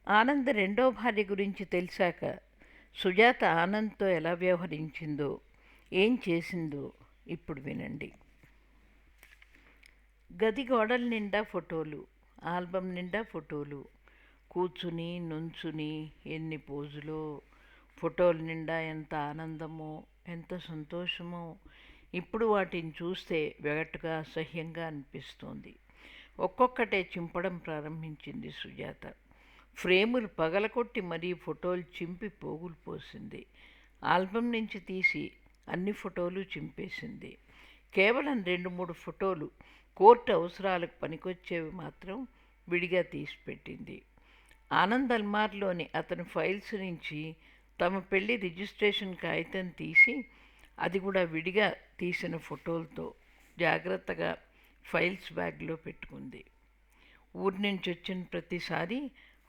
ఆనంద్ రెండో భార్య గురించి తెలిసాక సుజాత ఆనంద్తో ఎలా వ్యవహరించిందో, ఏం చేసిందో ఇప్పుడు వినండి. గది గోడల నిండా ఫోటోలు, ఆల్బమ్ నిండా ఫోటోలు, కూర్చుని నుంచుని ఎన్ని పోజులో, ఫోటోల నిండా ఎంత ఆనందమో, ఎంత సంతోషమో. ఇప్పుడు వాటిని చూస్తే వెగటుగా అసహ్యంగా అనిపిస్తోంది. ఒక్కొక్కటే చింపడం ప్రారంభించింది సుజాత. ఫ్రేములు పగలకొట్టి మరీ ఫోటోలు చింపి పోగులు పోసింది. ఆల్బమ్ నుంచి తీసి అన్ని ఫోటోలు చింపేసింది. కేవలం 2-3 ఫోటోలు కోర్టు అవసరాలకు పనికొచ్చేవి మాత్రం విడిగా తీసిపెట్టింది. ఆనంద్ అల్మార్లోని అతని ఫైల్స్ నుంచి తమ పెళ్లి రిజిస్ట్రేషన్ కాగితం తీసి, అది కూడా విడిగా తీసిన ఫోటోలతో జాగ్రత్తగా ఫైల్స్ బ్యాగ్లో పెట్టుకుంది. ఊరి నుంచి వచ్చిన ప్రతిసారి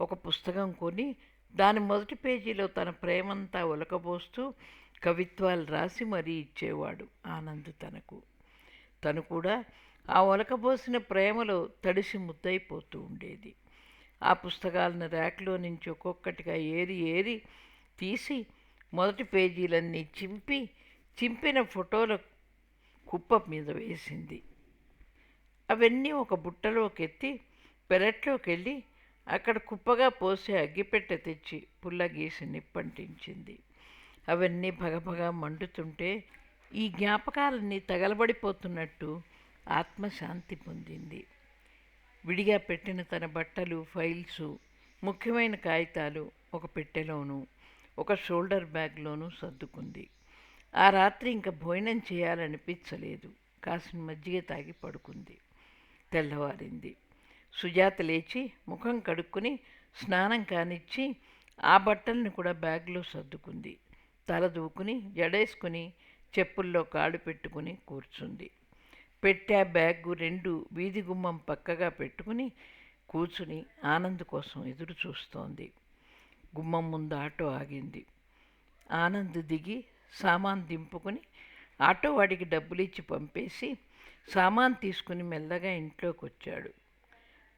ఒక పుస్తకం కొని దాని మొదటి పేజీలో తన ప్రేమంతా ఒలకబోస్తూ కవిత్వాలు రాసి మరీ ఇచ్చేవాడు ఆనంద్ తనకు. తను కూడా ఆ ఒలకబోసిన ప్రేమలో తడిసి ముద్దయిపోతూ ఉండేది. ఆ పుస్తకాలను ర్యాక్లో నుంచి ఒక్కొక్కటిగా ఏరి ఏరి తీసి మొదటి పేజీలన్నీ చింపి, చింపిన ఫోటోల కుప్ప మీద వేసింది. అవన్నీ ఒక బుట్టలోకి ఎత్తి పెరట్లోకి వెళ్ళి అక్కడ కుప్పగా పోసి అగ్గిపెట్టె తెచ్చి పుల్ల గీసి నిప్పంటించింది. అవన్నీ భగభగా మండుతుంటే ఈ జ్ఞాపకాలన్నీ తగలబడిపోతున్నట్టు ఆత్మశాంతి పొందింది. విడిగా పెట్టిన తన బట్టలు, ఫైల్సు, ముఖ్యమైన కాగితాలు ఒక పెట్టెలోనూ, ఒక షోల్డర్ బ్యాగ్లోనూ సర్దుకుంది. ఆ రాత్రి ఇంకా భోజనం చేయాలనిపించలేదు. కాసిన మజ్జిగ తాగి పడుకుంది. తెల్లవారింది. సుజాత లేచి ముఖం కడుక్కుని స్నానం కానిచ్చి ఆ బట్టలను కూడా బ్యాగ్లో సర్దుకుంది. తల దూకుని జడేసుకుని చెప్పుల్లో కాడు పెట్టుకుని కూర్చుంది. పెట్టె, బ్యాగు రెండు వీధి గుమ్మం పక్కగా పెట్టుకుని కూర్చుని ఆనంద్ కోసం ఎదురు చూస్తోంది. గుమ్మం ముందు ఆటో ఆగింది. ఆనంద్ దిగి సామాన్ దింపుకుని ఆటో వాడికి డబ్బులిచ్చి పంపేసి సామాన్ తీసుకుని మెల్లగా ఇంట్లోకి వచ్చాడు.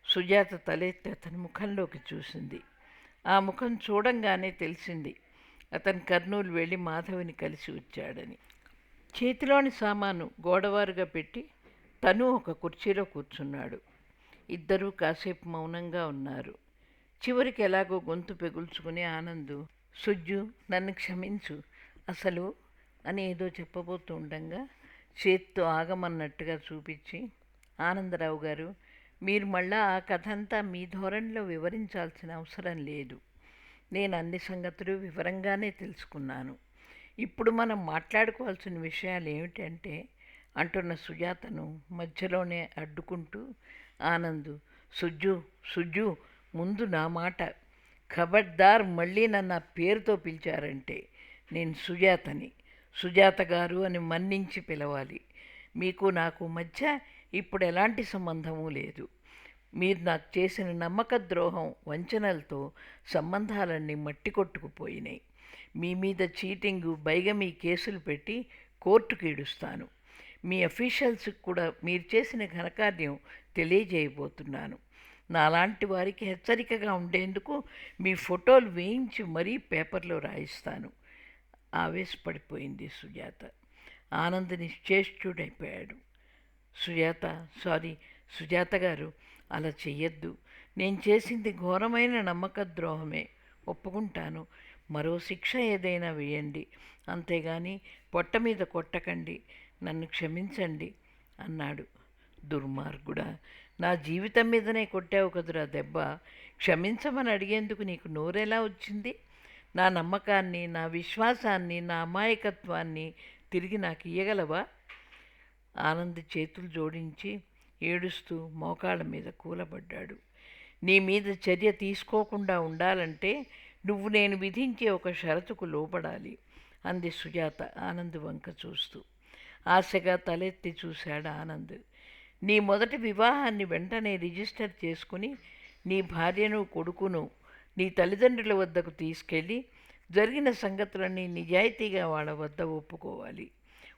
సుజాత తలెత్తి అతని ముఖంలోకి చూసింది. ఆ ముఖం చూడంగానే తెలిసింది అతను కర్నూలు వెళ్ళి మాధవిని కలిసి వచ్చాడని. చేతిలోని సామాను గోడవారుగా పెట్టి తను ఒక కుర్చీలో కూర్చున్నాడు. ఇద్దరూ కాసేపు మౌనంగా ఉన్నారు. చివరికి ఎలాగో గొంతు పెగుల్చుకుని ఆనందు, సుజ్జు నన్ను క్షమించు అసలు అని ఏదో చెప్పబోతూ ఉండంగా చేత్తో ఆగమన్నట్టుగా చూపించి, ఆనందరావు గారు, మీరు మళ్ళా ఆ కథ అంతా మీ ధోరణిలో వివరించాల్సిన అవసరం లేదు. నేను అన్ని సంగతులు వివరంగానే తెలుసుకున్నాను. ఇప్పుడు మనం మాట్లాడుకోవాల్సిన విషయాలు ఏమిటంటే అంటున్న సుజాతను మధ్యలోనే అడ్డుకుంటూ ఆనందు, సుజ్జు సుజ్జు ముందు నా మాట, ఖబర్దార్ మళ్ళీ నన్ను ఆ పేరుతో పిలిచారంటే నేను సుజాతని, సుజాత గారు అని మన్నించి పిలవాలి. మీకు నాకు మధ్య ఇప్పుడు ఎలాంటి సంబంధము లేదు. మీరు నాకు చేసిన నమ్మక ద్రోహం, వంచనలతో సంబంధాలన్నీ మట్టి కొట్టుకుపోయినాయి. మీ మీద చీటింగు, బైగమీ కేసులు పెట్టి కోర్టుకు ఈడుస్తాను. మీ అఫీషియల్స్కి కూడా మీరు చేసిన ఘనకార్యం తెలియజేయబోతున్నాను. నాలాంటి వారికి హెచ్చరికగా ఉండేందుకు మీ ఫోటోలు వేయించి మరీ పేపర్లో రాయిస్తాను. ఆవేశపడిపోయింది సుజాత. ఆనంద్ నిశ్చేష్టుడైపోయాడు. సారీ సుజాత గారు, అలా చెయ్యొద్దు. నేను చేసింది ఘోరమైన నమ్మక ద్రోహమే, ఒప్పుకుంటాను. మరో శిక్ష ఏదైనా వేయండి, అంతేగాని పొట్ట మీద కొట్టకండి. నన్ను క్షమించండి అన్నాడు. దుర్మార్గుడా, నా జీవితం మీదనే కొట్టావు కదురా దెబ్బ. క్షమించమని అడిగేందుకు నీకు నోరెలా వచ్చింది? నా నమ్మకాన్ని, నా విశ్వాసాన్ని, నా అమాయకత్వాన్ని తిరిగి నాకు ఇయ్యగలవా? ఆనంద్ చేతులు జోడించి ఏడుస్తూ మోకాళ్ళ మీద కూలబడ్డాడు. నీ మీద చర్య తీసుకోకుండా ఉండాలంటే నువ్వు నేను విధించే ఒక షరతుకు లోపడాలి అంది సుజాత ఆనంద్ వంక చూస్తూ. ఆశగా తలెత్తి చూశాడు ఆనంద్. నీ మొదటి వివాహాన్ని వెంటనే రిజిస్టర్ చేసుకుని నీ భార్యను, కొడుకును నీ తల్లిదండ్రుల వద్దకు తీసుకెళ్ళి జరిగిన సంగతులన్నీ నిజాయితీగా వాళ్ళ వద్ద ఒప్పుకోవాలి.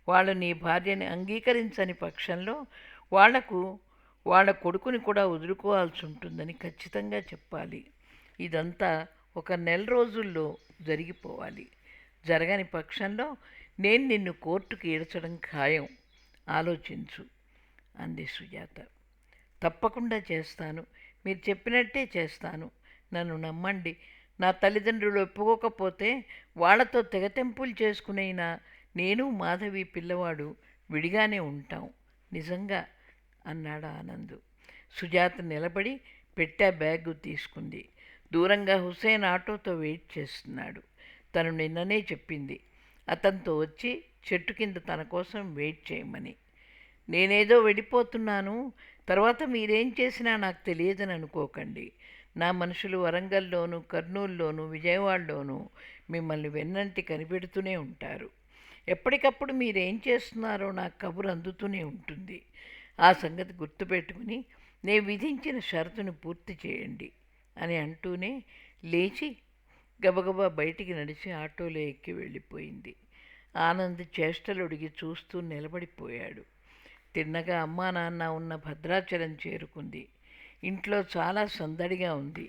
వాళ్ళు నీ భార్యని అంగీకరించని పక్షంలో వాళ్లకు వాళ్ళ కొడుకుని కూడా వదులుకోవాల్సి ఉంటుందని ఖచ్చితంగా చెప్పాలి ఇదంతా ఒక నెల రోజుల్లో జరిగిపోవాలి. జరగని పక్షంలో నేను నిన్ను కోర్టుకు ఈడ్చడం ఖాయం. ఆలోచించు అంది సుజాత. తప్పకుండా చేస్తాను. మీరు చెప్పినట్టే చేస్తాను. నన్ను నమ్మండి. నా తల్లిదండ్రులు ఒప్పుకోకపోతే వాళ్లతో తెగతెంపులు చేసుకునైనా నేను మాధవి పిల్లవాడు విడిగానే ఉంటాం. నిజంగా అన్నాడు ఆనంద్. సుజాత నిలబడి పెట్టె బ్యాగు తీసుకుంది. దూరంగా హుసేన్ ఆటోతో వెయిట్ చేస్తున్నాడు. తను నిన్ననే చెప్పింది అతనితో వచ్చి చెట్టు కింద తన కోసం వెయిట్ చేయమని. నేనేదో వెళ్ళిపోతున్నాను, తర్వాత మీరేం చేసినా నాకు తెలియదని అనుకోకండి. నా మనుషులు వరంగల్లోనూ, కర్నూలులోనూ, విజయవాడలోనూ మిమ్మల్ని వెన్నంటి కనిపెడుతూనే ఉంటారు. ఎప్పటికప్పుడు మీరేం చేస్తున్నారో నాకు కబురు అందుతూనే ఉంటుంది. ఆ సంగతి గుర్తుపెట్టుకుని నేను విధించిన షరతును పూర్తి చేయండి అని అంటూనే లేచి గబగబా బయటికి నడిచి ఆటోలో ఎక్కి వెళ్ళిపోయింది. ఆనంద్ చేష్టలుడిగి చూస్తూ నిలబడిపోయాడు. తిన్నగా అమ్మా నాన్న ఉన్న భద్రాచలం చేరుకుంది. ఇంట్లో చాలా సందడిగా ఉంది.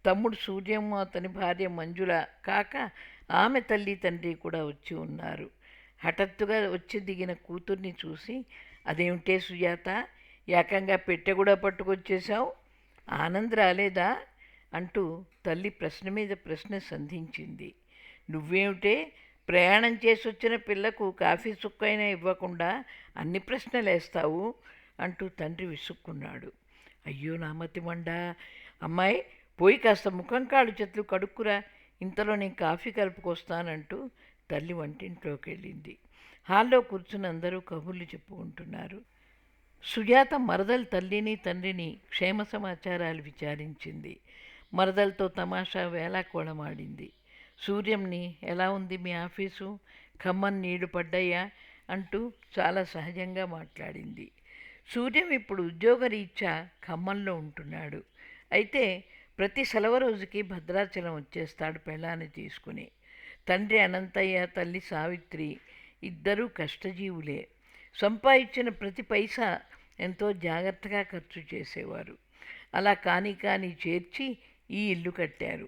తమ్ముడు సూర్యమ్మ, అతని భార్య మంజుల కాక ఆమె తల్లి తండ్రి కూడా వచ్చి ఉన్నారు. హఠాత్తుగా వచ్చి దిగిన కూతుర్ని చూసి, అదేమిటే సుజాత, ఏకంగా పెట్టె కూడా పట్టుకొచ్చేశావు, ఆనంద్ రాలేదా అంటూ తల్లి ప్రశ్న మీద ప్రశ్న సంధించింది. నువ్వేమిటే, ప్రయాణం చేసి వచ్చిన పిల్లకు కాఫీ చుక్కైనా ఇవ్వకుండా అన్ని ప్రశ్నలు వేస్తావు అంటూ తండ్రి విసుక్కున్నాడు. అయ్యో నామతి మండా, అమ్మాయి పోయి కాస్త ముఖం కాళ్ళు చేతులు కడుక్కురా, ఇంతలో నేను కాఫీ కలుపుకొస్తానంటూ తల్లి వంటింట్లోకి వెళ్ళింది. హాల్లో కూర్చుని అందరూ కబుర్లు చెప్పుకుంటున్నారు. సుజాత మరదలు తల్లిని తండ్రిని క్షేమ సమాచారాలు విచారించింది. మరదలతో తమాషా వేళాకోళమాడింది. సూర్యంని, ఎలా ఉంది మీ ఆఫీసు, ఖమ్మం నీళ్లు పడ్డాయా అంటూ చాలా సహజంగా మాట్లాడింది. సూర్యం ఇప్పుడు ఉద్యోగరీత్యా ఖమ్మంలో ఉంటున్నాడు. అయితే ప్రతి సెలవు రోజుకి భద్రాచలం వచ్చేస్తాడు పెళ్ళాన్ని తీసుకుని. తండ్రి అనంతయ్య, తల్లి సావిత్రి ఇద్దరూ కష్టజీవులే. సంపాదించిన ప్రతి పైసా ఎంతో జాగ్రత్తగా ఖర్చు చేసేవారు. అలా కాని చేర్చి ఈ ఇల్లు కట్టారు.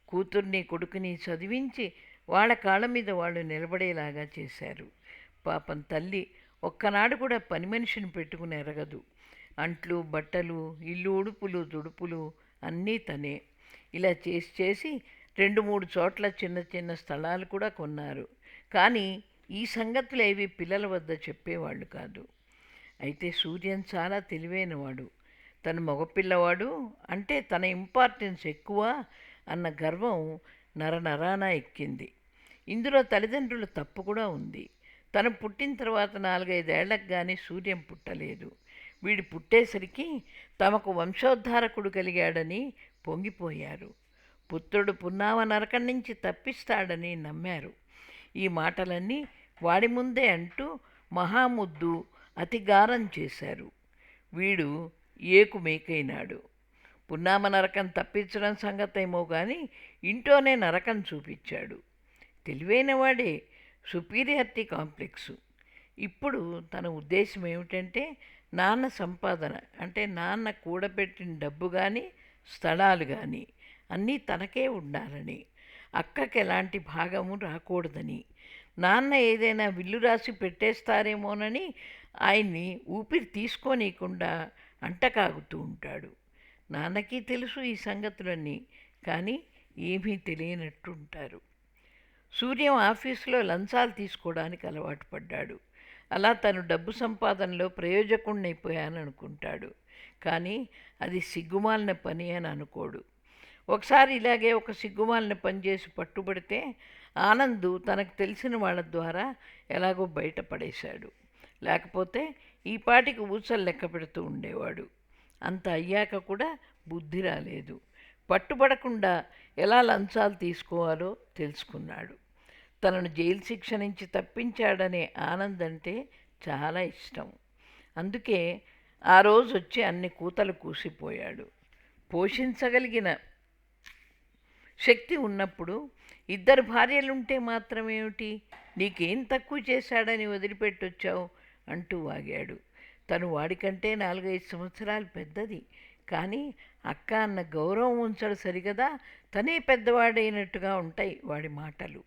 కూతుర్ని కొడుకుని చదివించి వాళ్ళ కాళ్ళ మీద వాళ్ళు నిలబడేలాగా చేశారు. పాపం తల్లి ఒక్కనాడు కూడా పని మనిషిని పెట్టుకుని ఎరగదు. అంట్లు, బట్టలు, ఇల్లు ఉడుపులు, తుడుపులు అన్నీ తనే. ఇలా చేసి 2-3 చోట్ల చిన్న చిన్న స్థలాలు కూడా కొన్నారు. కానీ ఈ సంగతులు ఏవి పిల్లల వద్ద చెప్పేవాళ్ళు కాదు. అయితే సూర్యన్ చాలా తెలివైనవాడు. తను మగపిల్లవాడు అంటే తన ఇంపార్టెన్స్ ఎక్కువ అన్న గర్వం నరనరాన ఎక్కింది. ఇందులో తల్లిదండ్రుల తప్పు కూడా ఉంది. తను పుట్టిన తర్వాత 4-5 ఏళ్లకు కానీ సూర్యం పుట్టలేదు. వీడు పుట్టేసరికి తమకు వంశోద్ధారకుడు కలిగాడని పొంగిపోయారు. పుత్రుడు పున్నామ నరకం నుంచి తప్పిస్తాడని నమ్మారు. ఈ మాటలన్నీ వాడి ముందే అంటూ మహాముద్దు అతిగారం చేశారు. వీడు ఏకు మేకైనాడు. పున్నామ నరకం తప్పించడం సంగతేమో కానీ ఇంట్లోనే నరకం చూపించాడు. తెలివైనవాడే, సుపీరియారిటీ కాంప్లెక్సు. ఇప్పుడు తన ఉద్దేశం ఏమిటంటే నాన్న సంపాదన అంటే నాన్న కూడబెట్టిన డబ్బు కానీ స్థలాలు కానీ అన్నీ తనకే ఉండాలని, అక్కకి ఎలాంటి భాగము రాకూడదని, నాన్న ఏదైనా విల్లు రాసి పెట్టేస్తారేమోనని ఆయన్ని ఊపిరి తీసుకోనీయకుండా అంటకాగుతూ ఉంటాడు. నాన్నకి తెలుసు ఈ సంగతులన్నీ, కానీ ఏమీ తెలియనట్టు ఉంటారు. సూర్యం ఆఫీసులో లంచాలు తీసుకోవడానికి అలవాటు పడ్డాడు. అలా తను డబ్బు సంపాదనలో ప్రయోజకుడినైపోయాననుకుంటాడు. కానీ అది సిగ్గుమాలిన పని అని అనుకోడు. ఒకసారి ఇలాగే ఒక సిగ్గుమాలిన పని చేసి పట్టుబడితే ఆనంద్ తనకు తెలిసిన వాళ్ళ ద్వారా ఎలాగో బయటపడేశాడు. లేకపోతే ఈ పాటికి ఊసలు లెక్క పెడుతూ ఉండేవాడు. అంత అయ్యాక కూడా బుద్ధి రాలేదు. పట్టుబడకుండా ఎలా లంచాలు తీసుకోవాలో తెలుసుకున్నాడు. తనను జైలు శిక్ష నుంచి తప్పించాడనే ఆనంద్ అంటే చాలా ఇష్టం. అందుకే ఆ రోజు వచ్చి అన్ని కూతలు కూసిపోయాడు. పోషించగలిగిన శక్తి ఉన్నప్పుడు 2 భార్యలుంటే మాత్రమేమిటి, నీకేం తక్కువ చేశాడని వదిలిపెట్టొచ్చావు అంటూ వాగాడు. తను వాడికంటే 4-5 సంవత్సరాలు పెద్దది. కానీ అక్క అన్న గౌరవం ఉంచడు సరిగదా, తనే పెద్దవాడైనట్టుగా ఉంటాయి వాడి మాటలు.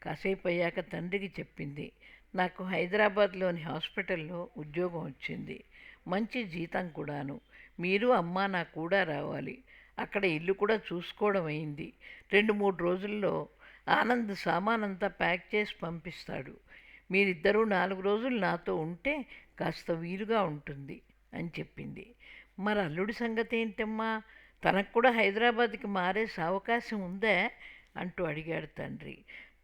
కాసేపు అయ్యాక తండ్రికి చెప్పింది. నాకు హైదరాబాద్లోని హాస్పిటల్లో ఉద్యోగం వచ్చింది, మంచి జీతం కూడాను. మీరు అమ్మ నా కూడా రావాలి. అక్కడ ఇల్లు కూడా చూసుకోవడం అయింది. 2-3 రోజుల్లో ఆనంద్ సామానంతా ప్యాక్ చేసి పంపిస్తాడు. మీరిద్దరూ 4 రోజులు నాతో ఉంటే కాస్త వీలుగా ఉంటుంది అని చెప్పింది. మరి అల్లుడి సంగతి ఏంటమ్మా, తనకు కూడా హైదరాబాద్కి మారేసే అవకాశం ఉందా అంటూ అడిగాడు తండ్రి.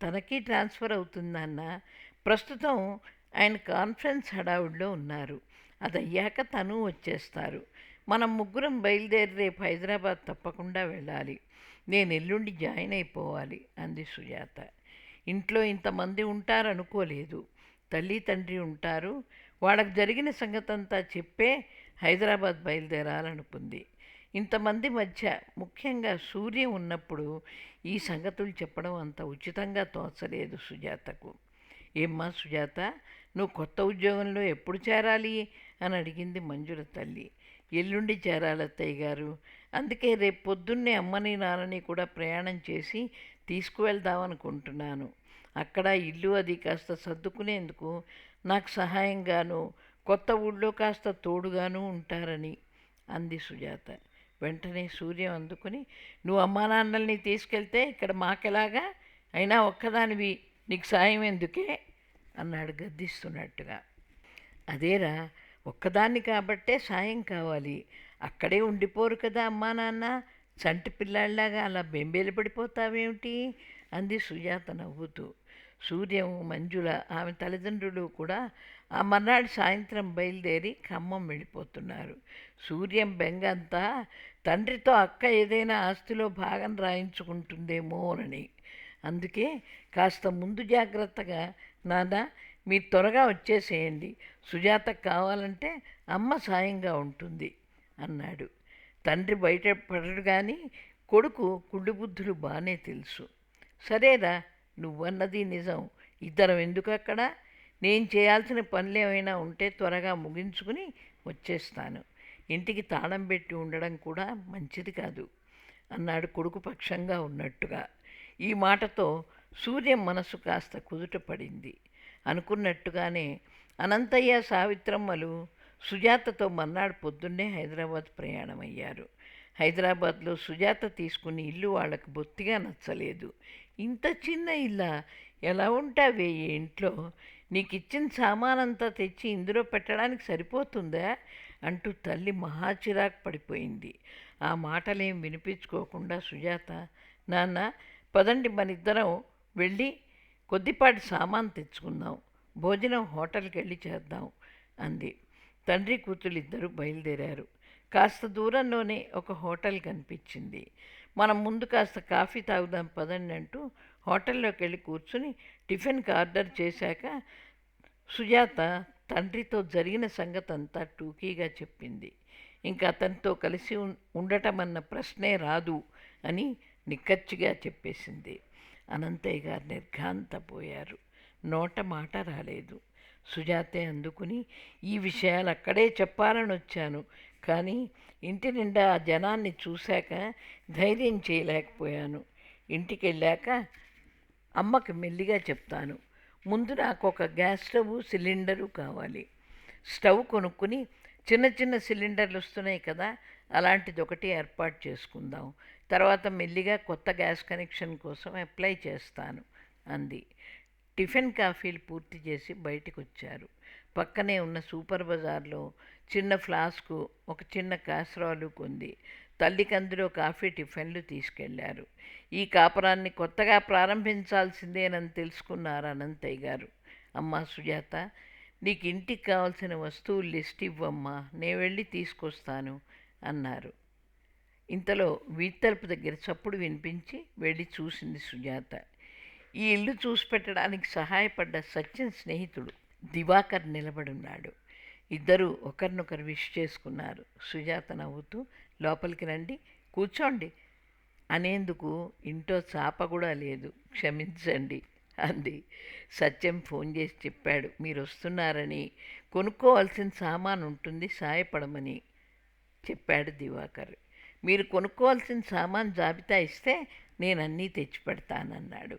తనకి ట్రాన్స్ఫర్ అవుతుందన్న. ప్రస్తుతం ఆయన కాన్ఫరెన్స్ హడావుడిలో ఉన్నారు. అది అయ్యాక తను వచ్చేస్తారు. మనం ముగ్గురం బయలుదేరి రేపు హైదరాబాద్ తప్పకుండా వెళ్ళాలి. నేను ఎల్లుండి జాయిన్ అయిపోవాలి అంది సుజాత. ఇంట్లో ఇంతమంది ఉంటారనుకోలేదు. తల్లి తండ్రి ఉంటారు. వాళ్ళకి జరిగిన సంగతంతా చెప్పే హైదరాబాద్ బయలుదేరాలనుకుంది. ఇంతమంది మధ్య ముఖ్యంగా సూర్య ఉన్నప్పుడు ఈ సంగతులు చెప్పడం అంత ఉచితంగా తోచలేదు సుజాతకు. ఏమ్మా సుజాత, నువ్వు కొత్త ఉద్యోగంలో ఎప్పుడు చేరాలి అని అడిగింది మంజుల తల్లి. ఎల్లుండి చేరాలి అత్తయ్య గారు. అందుకే రేపు పొద్దున్నే అమ్మని నాన్నని కూడా ప్రయాణం చేసి తీసుకువెళ్దామనుకుంటున్నాను. అక్కడ ఇల్లు అది కాస్త సర్దుకునేందుకు నాకు సహాయంగాను, కొత్త ఊళ్ళో కాస్త తోడుగాను ఉంటారని అంది సుజాత. వెంటనే సూర్యం అందుకుని, నువ్వు అమ్మా నాన్నల్ని తీసుకెళ్తే ఇక్కడ మాకెలాగా, అయినా ఒక్కదానివి నీకు సాయం ఎందుకే అన్నాడు గద్దిస్తున్నట్టుగా. అదేరా, ఒక్కదాన్ని కాబట్టే సాయం కావాలి. అక్కడే ఉండిపోరు కదా అమ్మా నాన్న. చంటి పిల్లాడిలాగా అలా బెంబేలు పడిపోతావేమిటి అంది సుజాత నవ్వుతూ. సూర్యం, మంజుల, ఆమె తల్లిదండ్రులు కూడా ఆ మర్నాడు సాయంత్రం బయలుదేరి ఖమ్మం వెళ్ళిపోతున్నారు. సూర్యం బెంగంతా తండ్రితో అక్క ఏదైనా ఆస్తిలో భాగం రాయించుకుంటుందేమోనని. అందుకే కాస్త ముందు జాగ్రత్తగా, నాన్న మీరు త్వరగా వచ్చేసేయండి, సుజాతకు కావాలంటే అమ్మ సాయంగా ఉంటుంది అన్నాడు. తండ్రి బయట పడడు కానీ కొడుకు కుళ్ళు బుద్ధులు బాగానే తెలుసు. సరేరా, నువ్వన్నది నిజం. ఇద్దరం ఎందుకు అక్కడ? నేను చేయాల్సిన పనులు ఏమైనా ఉంటే త్వరగా ముగించుకుని వచ్చేస్తాను. ఇంటికి తాళం పెట్టి ఉండడం కూడా మంచిది కాదు అన్నాడు కొడుకు పక్షంగా ఉన్నట్టుగా. ఈ మాటతో సూర్యం మనసు కాస్త కుదుట పడింది. అనుకున్నట్టుగానే అనంతయ్య, సావిత్రమ్మలు సుజాతతో మర్నాడు పొద్దున్నే హైదరాబాద్ ప్రయాణమయ్యారు. హైదరాబాద్లో సుజాత తీసుకుని ఇల్లు వాళ్ళకు బొత్తిగా నచ్చలేదు. ఇంత చిన్న ఇల్లా, ఎలా ఉంటావే ఈ ఇంట్లో? నీకు ఇచ్చిన సామానంతా తెచ్చి ఇందులో పెట్టడానికి సరిపోతుందా అంటూ తల్లి మహా చిరాకు పడిపోయింది. ఆ మాటలేం వినిపించుకోకుండా సుజాత, నాన్న పదండి మనిద్దరం వెళ్ళి కొద్దిపాటి సామాన్ తెచ్చుకుందాం, భోజనం హోటల్కి వెళ్ళి చేద్దాం అంది. తండ్రి కూతురు ఇద్దరు బయలుదేరారు. కాస్త దూరంలోనే ఒక హోటల్ కనిపించింది. మనం ముందు కాస్త కాఫీ తాగుదాం పదండి అంటూ హోటల్లోకి వెళ్ళి కూర్చుని టిఫిన్కి ఆర్డర్ చేశాక సుజాత తండ్రితో జరిగిన సంగతంతా టూకీగా చెప్పింది. ఇంకా అతనితో కలిసి ఉండటం అన్న ప్రశ్నే రాదు అని నిక్కచ్చిగా చెప్పేసింది. అనంతయ్య గారు నిర్ఘాంతపోయారు. నోట మాట రాలేదు. సుజాతే అందుకుని, ఈ విషయాలు అక్కడే చెప్పాలని వచ్చాను, కానీ ఇంటి నిండా ఆ జనాన్ని చూశాక ధైర్యం చేయలేకపోయాను. ఇంటికి వెళ్ళాక అమ్మకి మెల్లిగా చెప్తాను. ముందు నాకు ఒక గ్యాస్ స్టవ్, సిలిండరు కావాలి. స్టవ్ కొనుక్కుని చిన్న చిన్న సిలిండర్లు వస్తున్నాయి కదా, అలాంటిది ఒకటి ఏర్పాటు చేసుకుందాం. తర్వాత మెల్లిగా కొత్త గ్యాస్ కనెక్షన్ కోసం అప్లై చేస్తాను అంది. టిఫిన్ కాఫీలు పూర్తి చేసి బయటికి వచ్చారు. పక్కనే ఉన్న సూపర్ బజార్లో చిన్న ఫ్లాస్కు, ఒక చిన్న కాసరాలు కొంది. తల్లికి అందులో కాఫీ, టిఫిన్లు తీసుకెళ్లారు. ఈ కాపురాన్ని కొత్తగా ప్రారంభించాల్సిందేనని తెలుసుకున్నారు అనంతయ్య గారు. అమ్మా సుజాత, నీకు ఇంటికి కావాల్సిన వస్తువులు లిస్ట్ ఇవ్వమ్మా, నేను వెళ్ళి తీసుకొస్తాను అన్నారు. ఇంతలో వీధి దగ్గర చప్పుడు వినిపించి వెళ్ళి చూసింది సుజాత. ఈ ఇల్లు చూసి పెట్టడానికి సహాయపడ్డ సచిన్ స్నేహితుడు దివాకర్ నిలబడున్నాడు. ఇద్దరూ ఒకరినొకరు విష్ చేసుకున్నారు. సుజాత నవ్వుతూ, లోపలికి రండి, కూర్చోండి అనేందుకు ఇంట్లో చాప కూడా లేదు, క్షమించండి అంది. సత్యం ఫోన్ చేసి చెప్పాడు మీరు వస్తున్నారని, కొనుక్కోవాల్సిన సామాను ఉంటుంది, సాయపడమని చెప్పాడు దివాకర్. మీరు కొనుక్కోవాల్సిన సామాన్ జాబితా ఇస్తే నేను అన్నీ తెచ్చిపెడతానన్నాడు.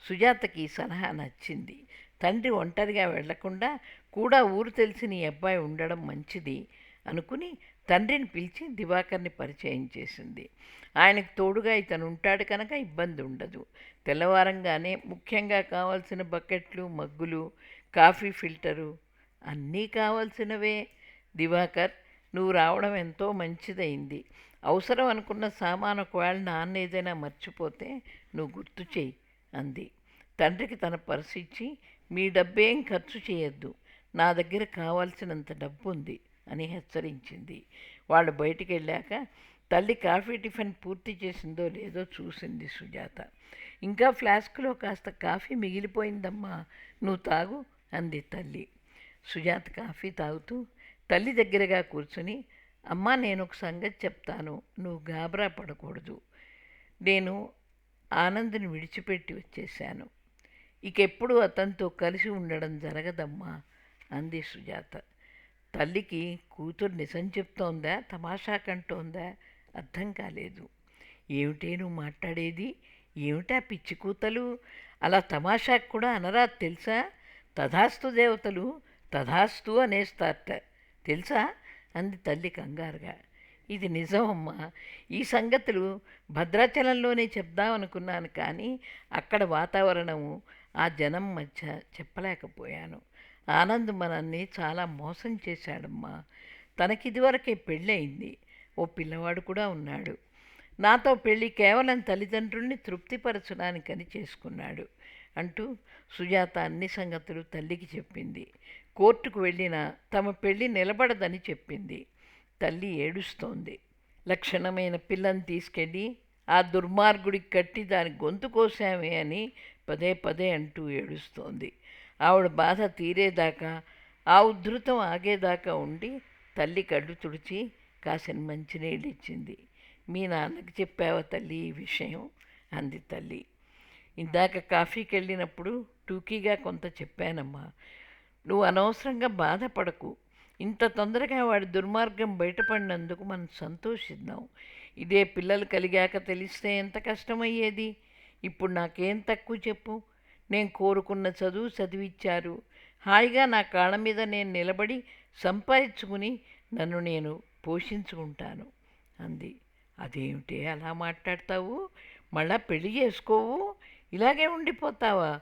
సుజాతకి ఈ సలహా నచ్చింది. తండ్రి ఒంటరిగా వెళ్లకుండా కూడా ఊరు తెలిసిన ఈ అబ్బాయి ఉండడం మంచిది అనుకుని తండ్రిని పిలిచి దివాకర్ని పరిచయం చేసింది. ఆయనకు తోడుగా ఇతను ఉంటాడు కనుక ఇబ్బంది ఉండదు. తెల్లవారంగానే ముఖ్యంగా కావాల్సిన బకెట్లు, మగ్గులు, కాఫీ ఫిల్టరు అన్నీ కావాల్సినవే. దివాకర్, నువ్వు రావడం ఎంతో మంచిదైంది. అవసరం అనుకున్న సామాను ఒకవేళ నాన్న ఏదైనా మర్చిపోతే నువ్వు గుర్తు చెయ్యి అంది. తండ్రికి తన పర్సు ఇచ్చి, మీ డబ్బేం ఖర్చు చేయొద్దు, నా దగ్గర కావాల్సినంత డబ్బు ఉంది అని హెచ్చరించింది. వాళ్ళు బయటికి వెళ్ళాక తల్లి కాఫీ టిఫిన్ పూర్తి చేసిందో లేదో చూసింది సుజాత. ఇంకా ఫ్లాస్క్లో కాస్త కాఫీ మిగిలిపోయిందమ్మా, నువ్వు తాగు అంది తల్లి. సుజాత కాఫీ తాగుతూ తల్లి దగ్గరగా కూర్చుని, అమ్మా నేను ఒక సంగతి చెప్తాను, నువ్వు గాబరా పడకూడదు. నేను ఆనంద్ని విడిచిపెట్టి వచ్చేశాను. ఇకెప్పుడు అతనితో కలిసి ఉండడం జరగదమ్మా అంది సుజాత. తల్లికి కూతురు నిజం చెప్తోందా తమాషా కంటోందా అర్థం కాలేదు. ఏమిటే నువ్వు మాట్లాడేది, ఏమిటా పిచ్చి కూతలు, అలా తమాషాకు కూడా అనరాదు తెలుసా? తథాస్తు దేవతలు తథాస్తు అనేస్తారట తెలుసా అంది తల్లి కంగారుగా. ఇది నిజమమ్మా, ఈ సంగతులు భద్రాచలంలోనే చెప్దామనుకున్నాను, కానీ అక్కడ వాతావరణము ఆ జనం మధ్య చెప్పలేకపోయాను. ఆనంద్ మనల్ని చాలా మోసం చేశాడమ్మా. తనకిదివరకే పెళ్ళయింది, ఓ పిల్లవాడు కూడా ఉన్నాడు. నాతో పెళ్ళి కేవలం తల్లిదండ్రుల్ని తృప్తిపరచడానికని చేసుకున్నాడు అంటూ సుజాత అన్ని సంగతులు తల్లికి చెప్పింది. కోర్టుకు వెళ్ళినా తమ పెళ్ళి నిలబడదని చెప్పింది. తల్లి ఏడుస్తోంది. లక్షణమైన పిల్లని తీసుకెళ్ళి ఆ దుర్మార్గుడికి కట్టి దాని గొంతు కోసామే అని పదే పదే అంటూ ఏడుస్తోంది. ఆవిడ బాధ తీరేదాకా, ఆ ఉద్ధృతం ఆగేదాకా ఉండి తల్లి కళ్ళు తుడిచి కాసిన మంచినీళ్ళు ఇచ్చింది. మీ నాన్నకి చెప్పావా తల్లి ఈ విషయం అంది తల్లి. ఇందాక కాఫీకి వెళ్ళినప్పుడు టూకీగా కొంత చెప్పానమ్మా. నువ్వు అనవసరంగా బాధపడకు. ఇంత తొందరగా వాడి దుర్మార్గం బయటపడినందుకు మనం సంతోషిద్దాం. ఇదే పిల్లలు కలిగాక తెలిస్తే ఎంత కష్టమయ్యేది. ఇప్పుడు నాకేం తక్కువ చెప్పు. నేను కోరుకున్న చదువు చదివిచ్చారు. హాయిగా నా కాళ్ళ మీద నేను నిలబడి సంపాదించుకుని నన్ను నేను పోషించుకుంటాను అంది. అదేమిటే అలా మాట్లాడతావు, మళ్ళా పెళ్లి చేసుకోవు, ఇలాగే ఉండిపోతావా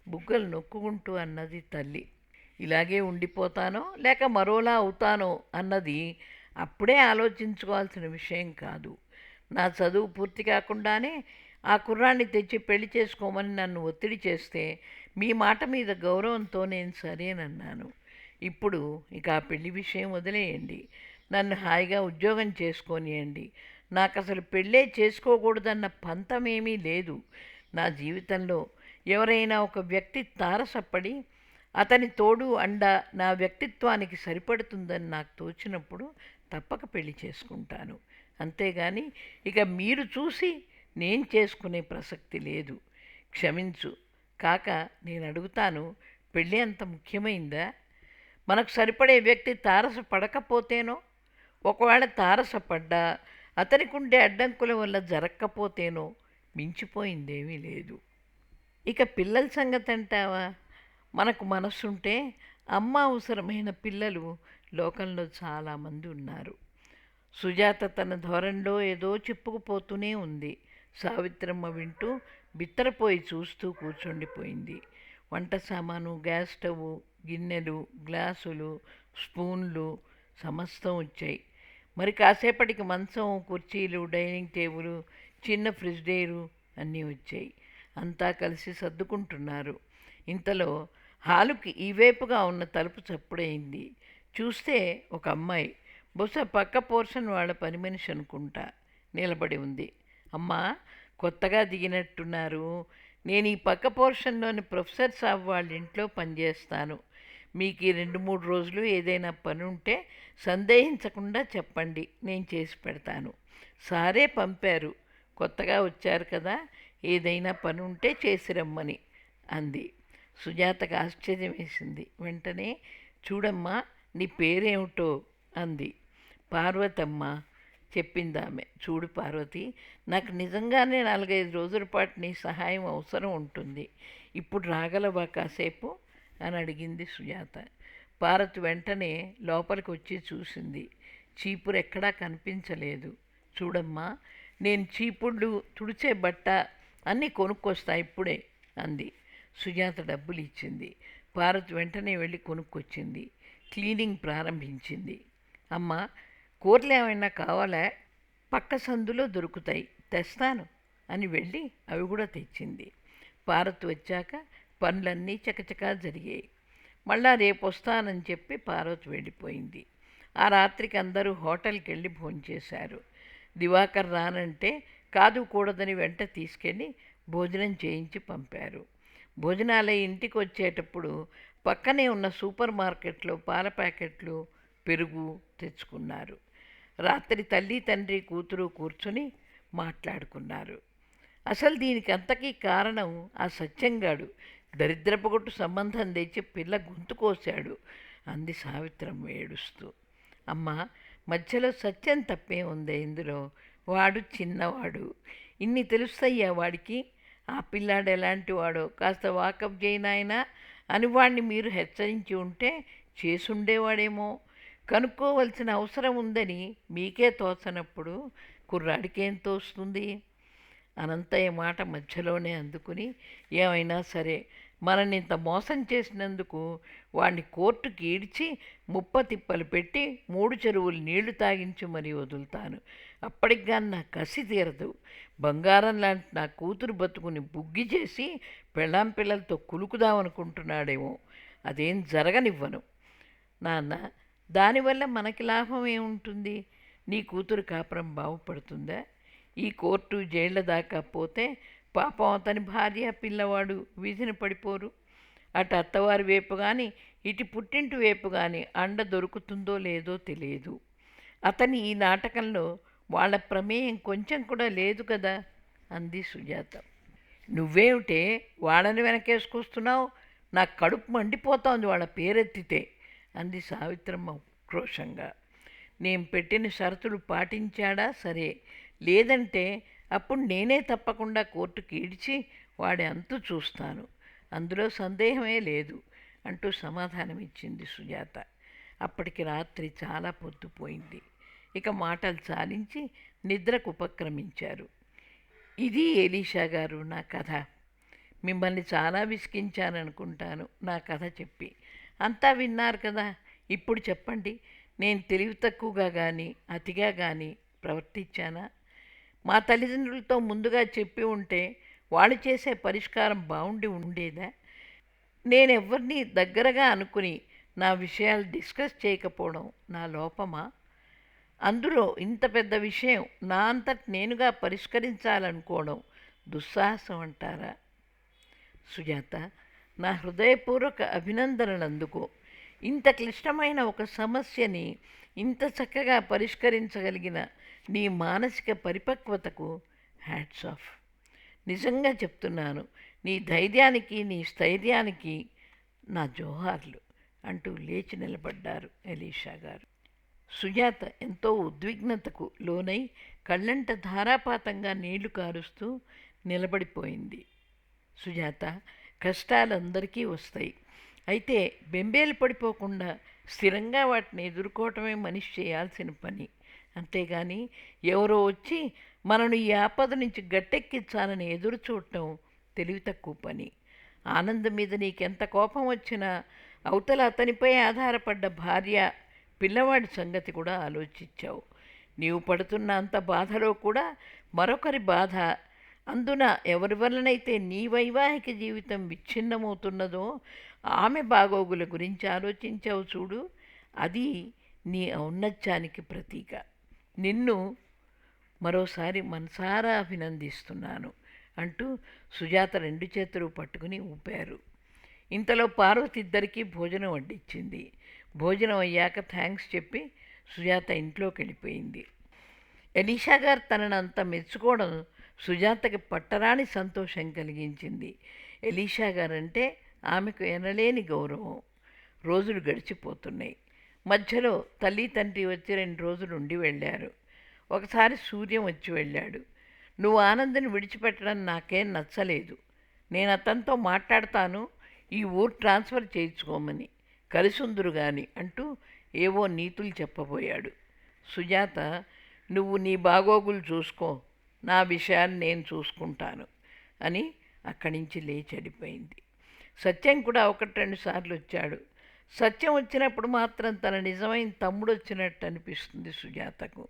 బుగ్గలు నొక్కుకుంటూ అన్నది తల్లి. ఇలాగే ఉండిపోతానో లేక మరోలా అవుతానో అన్నది అప్పుడే ఆలోచించుకోవాల్సిన విషయం కాదు. నా చదువు పూర్తి కాకుండానే ఆ కుర్రాన్ని తెచ్చి పెళ్లి చేసుకోమని నన్ను ఒత్తిడి చేస్తే మీ మాట మీద గౌరవంతో నేను సరేనన్నాను. ఇప్పుడు ఇక ఆ పెళ్లి విషయం వదిలేయండి, నన్ను హాయిగా ఉద్యోగం చేసుకోనియండి. నాకు అసలు పెళ్ళే చేసుకోకూడదన్న పంతమేమీ లేదు. నా జీవితంలో ఎవరైనా ఒక వ్యక్తి తారసపడి అతని తోడు అండ నా వ్యక్తిత్వానికి సరిపడుతుందని నాకు తోచినప్పుడు తప్పక పెళ్లి చేసుకుంటాను. అంతేగాని ఇక మీరు చూసి నేను చేసుకునే ప్రసక్తి లేదు. క్షమించు కాక, నేను అడుగుతాను, పెళ్ళి అంత ముఖ్యమైందా? మనకు సరిపడే వ్యక్తి తారసపడకపోతేనో, ఒకవేళ తారసపడ్డా అతనికి ఉండే అడ్డంకుల వల్ల జరగకపోతేనో మించిపోయిందేమీ లేదు. ఇక పిల్లల సంగతి అంటావా? మనకు మనసుంటే అమ్మ అవసరమైన పిల్లలు లోకంలో చాలామంది ఉన్నారు. సుజాత తన ధోరణిలో ఏదో చెప్పుకుపోతూనే ఉంది. సావిత్రమ్మ వింటూ బిత్తరపోయి చూస్తూ కూర్చుండిపోయింది. వంట సామాను, గ్యాస్ స్టవ్, గిన్నెలు, గ్లాసులు, స్పూన్లు సమస్తం వచ్చాయి. మరి కాసేపటికి మంచం, కుర్చీలు, డైనింగ్ టేబుల్, చిన్న ఫ్రిడ్జ్డేరు అన్నీ వచ్చాయి. అంతా కలిసి సర్దుకుంటున్నారు. ఇంతలో హాలుకి ఈవేపుగా ఉన్న తలుపు చప్పుడైంది. చూస్తే ఒక అమ్మాయి, బహుశా పక్క పోర్షన్ వాళ్ళ పని మనిషి అనుకుంటా, నిలబడి ఉంది. అమ్మా, కొత్తగా దిగినట్టున్నారు. నేను ఈ పక్క పోర్షన్లోని ప్రొఫెసర్ సాబ్ వాళ్ళ ఇంట్లో పనిచేస్తాను. మీకు ఈ 2-3 రోజులు ఏదైనా పని ఉంటే సందేహించకుండా చెప్పండి, నేను చేసి పెడతాను. సారే పంపారు, కొత్తగా వచ్చారు కదా, ఏదైనా పని ఉంటే చేసి రమ్మని అంది. సుజాతకు ఆశ్చర్యం వేసింది. వెంటనే, చూడమ్మా నీ పేరేమిటో అంది. పార్వతమ్మ. చెప్పిందామె. చూడు పార్వతి, నాకు నిజంగానే 4-5 రోజుల పాటు నీ సహాయం అవసరం ఉంటుంది. ఇప్పుడు రాగలవా కాసేపు అని అడిగింది సుజాత. పార్వతి వెంటనే లోపలికి వచ్చి చూసింది. చీపురు ఎక్కడా కనిపించలేదు. చూడమ్మా, నేను చీపుళ్ళు, తుడిచే బట్ట అన్నీ కొనుక్కొస్తా ఇప్పుడే అంది. సుజాత డబ్బులు ఇచ్చింది. పార్వతి వెంటనే వెళ్ళి కొనుక్కొచ్చింది. క్లీనింగ్ ప్రారంభించింది. అమ్మ, కూరలు ఏమైనా కావాలా? పక్క సందులో దొరుకుతాయి, తెస్తాను అని వెళ్ళి అవి కూడా తెచ్చింది. పార్వతి వచ్చాక పనులన్నీ చకచకా జరిగాయి. మళ్ళా రేపు వస్తానని చెప్పి పార్వతి వెళ్ళిపోయింది. ఆ రాత్రికి అందరూ హోటల్కి వెళ్ళి భోంచేశారు. దివాకర్ రానంటే కాదు కూడదని వెంట తీసుకెళ్ళి భోజనం చేయించి పంపారు. భోజనాలై ఇంటికి వచ్చేటప్పుడు పక్కనే ఉన్న సూపర్ మార్కెట్లో పాల ప్యాకెట్లు, పెరుగు తెచ్చుకున్నారు. రాత్రి తల్లి, తండ్రి, కూతురు కూర్చుని మాట్లాడుకున్నారు. అసలు దీనికి అంతకీ కారణం ఆ సత్యంగాడు దరిద్రపుగొట్టు సంబంధం తెచ్చి పిల్ల గొంతు కోశాడు అంది సావిత్రమ్మ ఏడుస్తూ. అమ్మ, మధ్యలో సత్యం తప్పే ఉంది ఇందులో. వాడు చిన్నవాడు, ఇన్ని తెలుస్తాయ్యా వాడికి? ఆ పిల్లాడు ఎలాంటి వాడో కాస్త వాకప్ చేయనాయనా అని వాడిని మీరు హెచ్చరించి ఉంటే చేసుండేవాడేమో. కనుక్కోవలసిన అవసరం ఉందని మీకే తోచనప్పుడు కుర్రాడికేం తోస్తుంది? అనంతయ్య మాట మధ్యలోనే అందుకుని, ఏమైనా సరే మనల్ని ఇంత మోసం చేసినందుకు వాడిని కోర్టుకి ఈడ్చి ముప్పతిప్పలు పెట్టి 3 చెరువులు నీళ్లు తాగించి మరీ వదులుతాను. అప్పటికి నా కసి తీరదు. బంగారం లాంటి నా కూతురు బతుకుని బుగ్గి చేసి పెళ్ళాం పిల్లలతో కులుకుదామనుకుంటున్నాడేమో. అదేం జరగనివ్వను నాన్న. దానివల్ల మనకి లాభం ఏముంటుంది? నీ కూతురు కాపురం బాగుపడుతుందా? ఈ కోర్టు జైళ్ళ దాకా పోతే పాపం అతని భార్య, పిల్లవాడు వీధిన పడిపోరు. అటు అత్తవారి వైపు కానీ ఇటు పుట్టింటి వైపు కానీ అండ దొరుకుతుందో లేదో తెలియదు. అతని ఈ నాటకంలో వాళ్ళ ప్రమేయం కొంచెం కూడా లేదు కదా అంది సుజాత. నువ్వేమిటే వాళ్ళని వెనకేసుకొస్తున్నావు? నాకు కడుపు మండిపోతోంది వాళ్ళ పేరెత్తితే అంది సావిత్రమ్మ ఉక్రోషంగా. నేను పెట్టిన షరతులు పాటించాడా సరే, లేదంటే అప్పుడు నేనే తప్పకుండా కోర్టుకి ఈడ్చి వాడి అంతు చూస్తాను, అందులో సందేహమే లేదు అంటూ సమాధానమిచ్చింది సుజాత. అప్పటికి రాత్రి చాలా పొద్దుపోయింది. ఇక మాటలు చాలించి నిద్రకు ఉపక్రమించారు. ఇది ఎలీషా గారు నా కథ. మిమ్మల్ని చాలా విసిగించాననుకుంటాను నా కథ చెప్పి. అంతా విన్నారు కదా. ఇప్పుడు చెప్పండి, నేను తెలివి తక్కువగా కానీ అతిగా కానీ ప్రవర్తించానా? మా తల్లిదండ్రులతో ముందుగా చెప్పి ఉంటే వాళ్ళు చేసే పరిష్కారం బాగుండి ఉండేదా? నేనెవరిని దగ్గరగా అనుకుని నా విషయాలు డిస్కస్ చేయకపోవడం నా లోపమా? అందులో ఇంత పెద్ద విషయం నా అంతట నేనుగా పరిష్కరించాలనుకోవడం దుస్సాహసం అంటారా? సుజాత, నా హృదయపూర్వక అభినందనలు అందుకో. ఇంత క్లిష్టమైన ఒక సమస్యని ఇంత చక్కగా పరిష్కరించగలిగిన నీ మానసిక పరిపక్వతకు హ్యాట్స్ ఆఫ్. నిజంగా చెప్తున్నాను, నీ ధైర్యానికి, నీ స్థైర్యానికి నా జోహార్లు అంటూ లేచి నిలబడ్డారు ఎలీషా గారు. సుజాత ఎంతో ఉద్విగ్నతకు లోనై కళ్ళంట ధారాపాతంగా నీళ్లు కారుస్తూ నిలబడిపోయింది. సుజాత, కష్టాలందరికీ వస్తాయి. అయితే బెంబేలు పడిపోకుండా స్థిరంగా వాటిని ఎదుర్కోవటమే మనిషి చేయాల్సిన పని. అంతేగాని ఎవరో వచ్చి మనను ఈ ఆపద నుంచి గట్టెక్కించాలని ఎదురు చూడటం తెలివి తక్కువ పని. ఆనందం మీద నీకెంత కోపం వచ్చినా అవతల అతనిపై ఆధారపడ్డ భార్య, పిల్లవాడి సంగతి కూడా ఆలోచించావు. నీవు పడుతున్న అంత బాధలో కూడా మరొకరి బాధ, అందున ఎవరి వలనైతే నీ వైవాహిక జీవితం విచ్ఛిన్నమవుతున్నదో ఆమె బాగోగుల గురించి ఆలోచించావు చూడు, అది నీ ఔన్నత్యానికి ప్రతీక. నిన్ను మరోసారి మనసారా అభినందిస్తున్నాను అంటూ సుజాత 2 చేతులు పట్టుకుని ఊపారు. ఇంతలో పార్వతి ఇద్దరికీ భోజనం వడ్డించింది. భోజనం అయ్యాక థ్యాంక్స్ చెప్పి సుజాత ఇంట్లోకి వెళ్ళిపోయింది. ఎలీషా గారు తనను అంత మెచ్చుకోవడం సుజాతకి పట్టరాని సంతోషం కలిగించింది. ఎలీషా గారంటే ఆమెకు ఎనలేని గౌరవం. రోజులు గడిచిపోతున్నాయి. మధ్యలో తల్లి తండ్రి వచ్చి 2 రోజులు ఉండి వెళ్ళారు. ఒకసారి సూర్యం వచ్చి వెళ్ళాడు. నువ్వు ఆనందని విడిచిపెట్టడం నాకేం నచ్చలేదు. నేను అతనితో మాట్లాడతాను, ఈ ఊరు ట్రాన్స్ఫర్ చేయించుకోమని, కలిసుందురు గాని అంటూ ఏవో నీతులు చెప్పబోయాడు. సుజాత, నువ్వు నీ బాగోగులు చూసుకో, నా విషయాన్ని నేను చూసుకుంటాను అని అక్కడి నుంచి లేచడిపోయింది. సత్యం కూడా ఒకటి రెండు సార్లు వచ్చాడు. సత్యం వచ్చినప్పుడు మాత్రం తన నిజమైన తమ్ముడు వచ్చినట్టు అనిపిస్తుంది సుజాతకు.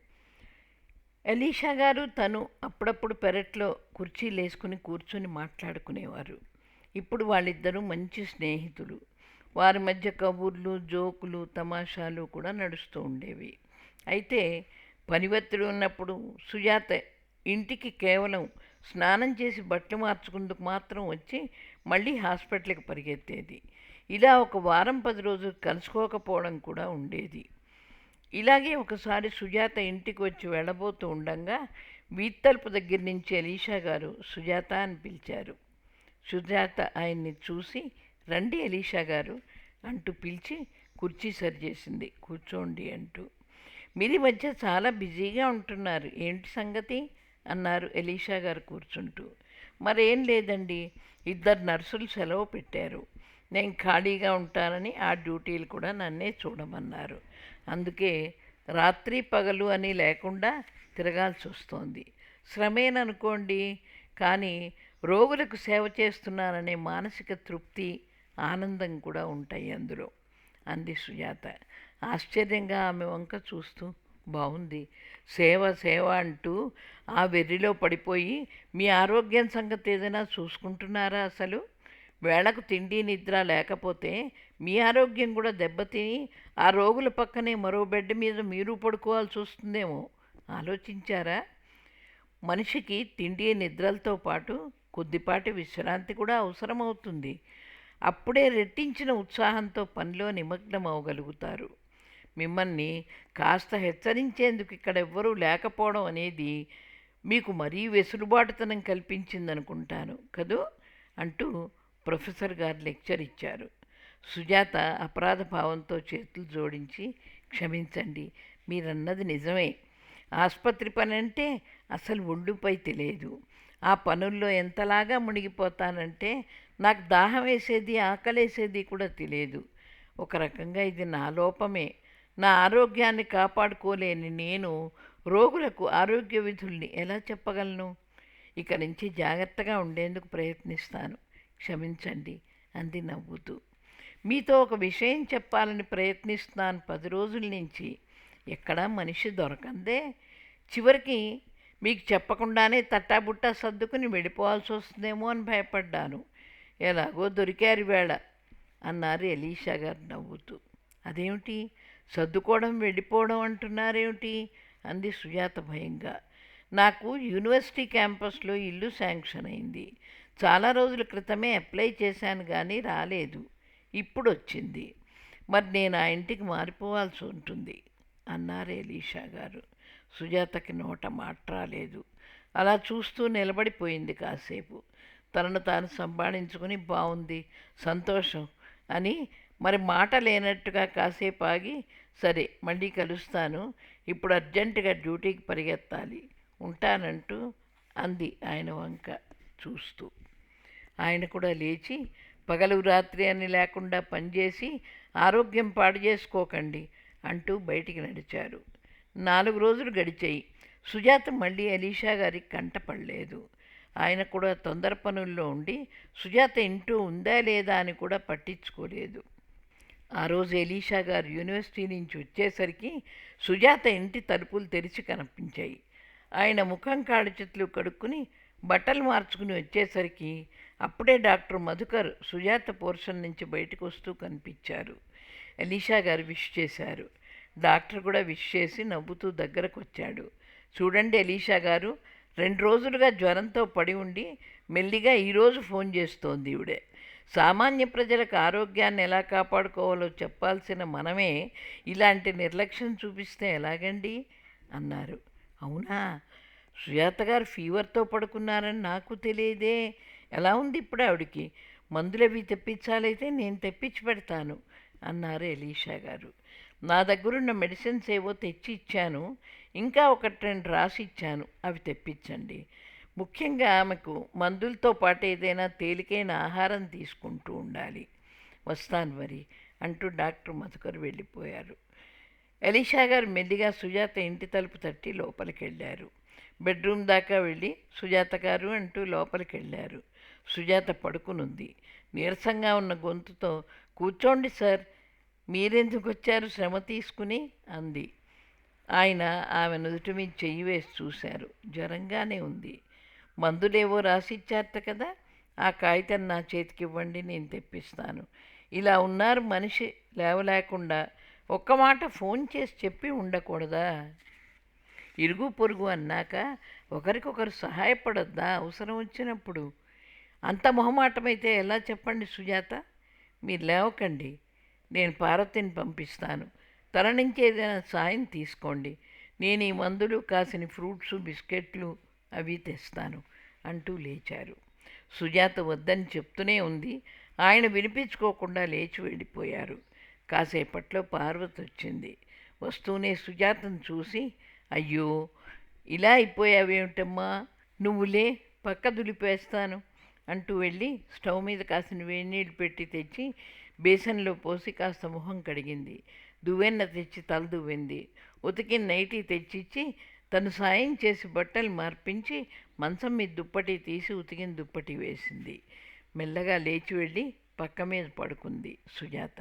ఎలీషా గారు తను అప్పుడప్పుడు పెరట్లో కుర్చీలు వేసుకుని కూర్చొని మాట్లాడుకునేవారు. ఇప్పుడు వాళ్ళిద్దరూ మంచి స్నేహితులు. వారి మధ్య కబుర్లు, జోకులు, తమాషాలు కూడా నడుస్తూ ఉండేవి. అయితే పని ఒత్తిడి ఉన్నప్పుడు సుజాత ఇంటికి కేవలం స్నానం చేసి బట్టలు మార్చుకుందుకు మాత్రం వచ్చి మళ్ళీ హాస్పిటల్కి పరిగెత్తేది. ఇలా ఒక వారం 10 రోజులు కలుసుకోకపోవడం కూడా ఉండేది. ఇలాగే ఒకసారి సుజాత ఇంటికి వచ్చి వెళ్ళబోతూ ఉండంగా వీత్తలుపు దగ్గర నుంచి ఎలీషా గారు సుజాత అని పిలిచారు. సుజాత ఆయన్ని చూసి, రండి ఎలీషా గారు అంటూ పిలిచి కుర్చీ సరిచేసింది. కూర్చోండి అంటూ. మీరు మధ్య చాలా బిజీగా ఉంటున్నారు, ఏంటి సంగతి అన్నారు ఎలీషా గారు కూర్చుంటూ. మరేం లేదండి, 2 నర్సులు సెలవు పెట్టారు. నేను ఖాళీగా ఉంటానని ఆ డ్యూటీలు కూడా నన్నే చూడమన్నారు. అందుకే రాత్రి పగలు అని లేకుండా తిరగాల్సి వస్తోంది. శ్రమేననుకోండి, కానీ రోగులకు సేవ చేస్తున్నాననే మానసిక తృప్తి, ఆనందం కూడా ఉంటాయి అందులో అంది సుజాత ఆశ్చర్యంగా ఆమె వంక చూస్తూ. బాగుంది, సేవ సేవ అంటూ ఆ వెర్రిలో పడిపోయి మీ ఆరోగ్యం సంగతి ఏదైనా చూసుకుంటున్నారా? అసలు వేళకు తిండి నిద్ర లేకపోతే మీ ఆరోగ్యం కూడా దెబ్బతిని ఆ రోగుల పక్కనే మరో బెడ్ మీద మీరు పడుకోవాల్సి వస్తుందేమో ఆలోచించారా? మనిషికి తిండి నిద్రలతో పాటు కొద్దిపాటి విశ్రాంతి కూడా అవసరమవుతుంది. అప్పుడే రెట్టించిన ఉత్సాహంతో పనిలో నిమగ్నం అవ్వగలుగుతారు. మిమ్మల్ని కాస్త హెచ్చరించేందుకు ఇక్కడ ఎవ్వరూ లేకపోవడం అనేది మీకు మరీ వెసులుబాటుతనం కల్పించిందనుకుంటాను కదూ అంటూ ప్రొఫెసర్ గారు లెక్చర్ ఇచ్చారు. సుజాత అపరాధ భావంతో చేతులు జోడించి, క్షమించండి, మీరన్నది నిజమే. ఆసుపత్రి పని అంటే అసలు ఒళ్ళుపై తెలియదు. ఆ పనుల్లో ఎంతలాగా మునిగిపోతానంటే నాకు దాహం వేసేది, ఆకలేసేది కూడా తెలియదు. ఒక రకంగా ఇది నా లోపమే. నా ఆరోగ్యాన్ని కాపాడుకోలేని నేను రోగులకు ఆరోగ్య విధుల్ని ఎలా చెప్పగలను? ఇక నుంచి జాగ్రత్తగా ఉండేందుకు ప్రయత్నిస్తాను, క్షమించండి అంది నవ్వుతూ. మీతో ఒక విషయం చెప్పాలని ప్రయత్నిస్తున్నాను 10 రోజుల నుంచి. ఎక్కడా మనిషి దొరకందే. చివరికి మీకు చెప్పకుండానే తట్టాబుట్టా సర్దుకుని వెళ్ళిపోవాల్సి వస్తుందేమో అని భయపడ్డాను. ఎలాగో దొరికారు వేళ అన్నారు ఎలీషా గారు నవ్వుతూ. అదేమిటి, సర్దుకోవడం వెళ్ళిపోవడం అంటున్నారేమిటి అంది సుజాత భయంగా. నాకు యూనివర్సిటీ క్యాంపస్లో ఇల్లు శాంక్షన్ అయింది. చాలా రోజుల క్రితమే అప్లై చేశాను కానీ రాలేదు. ఇప్పుడు వచ్చింది. మరి నేను ఆ ఇంటికి మారిపోవాల్సి ఉంటుంది అన్నారు ఎలీషా గారు. సుజాతకి నోట మాట రాలేదు. అలా చూస్తూ నిలబడిపోయింది కాసేపు. తనను తాను సంభాళించుకుని, బాగుంది, సంతోషం అని మరి మాట లేనట్టుగా కాసేపు ఆగి, సరే మళ్ళీ కలుస్తాను, ఇప్పుడు అర్జెంటుగా డ్యూటీకి పరిగెత్తాలి, ఉంటానంటూ అంది ఆయన వంక చూస్తూ. ఆయన కూడా లేచి, పగలు రాత్రి అని లేకుండా పనిచేసి ఆరోగ్యం పాడు చేసుకోకండి అంటూ బయటికి నడిచారు. 4 రోజులు గడిచాయి. సుజాత మళ్ళీ ఎలీషా గారికి కంటపడలేదు. ఆయన కూడా తొందర పనుల్లో ఉండి సుజాత ఇంటూ ఉందా లేదా అని కూడా పట్టించుకోలేదు. ఆ రోజు ఎలీషా గారు యూనివర్సిటీ నుంచి వచ్చేసరికి సుజాత ఇంటి తలుపులు తెరిచి కనిపించాయి. ఆయన ముఖం కాళ్ళు చేతులు కడుక్కుని బట్టలు మార్చుకుని వచ్చేసరికి అప్పుడే డాక్టర్ మధుకర్ సుజాత పోర్షన్ నుంచి బయటకు వస్తూ కనిపించారు. ఎలీషా గారు విష్ చేశారు. డాక్టర్ కూడా విష్ చేసి నవ్వుతూ దగ్గరకు వచ్చాడు. చూడండి ఎలీషా గారు, 2 రోజులుగా జ్వరంతో పడి ఉండి మెల్లిగా ఈరోజు ఫోన్ చేస్తోంది ఈవిడే. సామాన్య ప్రజలకు ఆరోగ్యాన్ని ఎలా కాపాడుకోవాలో చెప్పాల్సిన మనమే ఇలాంటి నిర్లక్ష్యం చూపిస్తే ఎలాగండి అన్నారు. అవునా, సుజాత గారు ఫీవర్తో పడుకున్నారని నాకు తెలియదే. ఎలా ఉంది ఇప్పుడు ఆవిడికి? మందులవి తెప్పించాలైతే నేను తెప్పించి పెడతాను అన్నారు ఎలీషా గారు. నా దగ్గరున్న మెడిసిన్స్ ఏవో తెచ్చి ఇచ్చాను, ఇంకా ఒకటి రెండు రాసిచ్చాను, అవి తెప్పించండి. ముఖ్యంగా ఆమెకు మందులతో పాటు ఏదైనా తేలికైన ఆహారం తీసుకుంటూ ఉండాలి. వస్తాను మరి అంటూ డాక్టర్ మధుకర్ వెళ్ళిపోయారు. ఎలీషా గారు మెల్లిగా సుజాత ఇంటి తలుపు తట్టి లోపలికి వెళ్ళారు. బెడ్రూమ్ దాకా వెళ్ళి సుజాత గారు అంటూ లోపలికి వెళ్ళారు. సుజాత పడుకునుంది. నీరసంగా ఉన్న గొంతుతో, కూర్చోండి సార్, మీరెందుకు వచ్చారు శ్రమ తీసుకుని అంది. ఆయన ఆమె నుదుటి మీద చెయ్యి వేసి చూశారు. జ్వరంగానే ఉంది. మందులేవో రాసిచ్చారట కదా, ఆ కాగితం నా చేతికి ఇవ్వండి, నేను తెప్పిస్తాను. ఇలా ఉన్నారు మనిషి లేవలేకుండా, ఒక్క మాట ఫోన్ చేసి చెప్పి ఉండకూడదా? ఇరుగు పొరుగు అన్నాక ఒకరికొకరు సహాయపడొద్దా అవసరం వచ్చినప్పుడు? అంత మొహమాటమైతే ఎలా చెప్పండి సుజాత. మీరు లేవకండి, నేను పార్వతిని పంపిస్తాను. తన నుంచి ఏదైనా సాయం తీసుకోండి. నేను ఈ మందులు, కాసిన ఫ్రూట్స్, బిస్కెట్లు అవి తెస్తాను అంటూ లేచారు. సుజాత వద్దని చెప్తూనే ఉంది. ఆయన వినిపించుకోకుండా లేచి వెళ్ళిపోయారు. కాసేపట్లో పార్వతి వచ్చింది. వస్తూనే సుజాతను చూసి, అయ్యో ఇలా అయిపోయావేమిటమ్మా, నువ్వులే, పక్క దులిపేస్తాను అంటూ వెళ్ళి స్టవ్ మీద కాసిన వేడినీళ్ళు పెట్టి తెచ్చి బేసన్లో పోసి కాస్త మొహం కడిగింది. దువ్వెన్న తెచ్చి తల దువ్వింది. ఉతికిన నైటీ తెచ్చిచ్చి తను సాయం చేసి బట్టలు మార్పించి మంచం మీద దుప్పటి తీసి ఉతికిన దుప్పటి వేసింది. మెల్లగా లేచి వెళ్ళి పక్క మీద పడుకుంది సుజాత.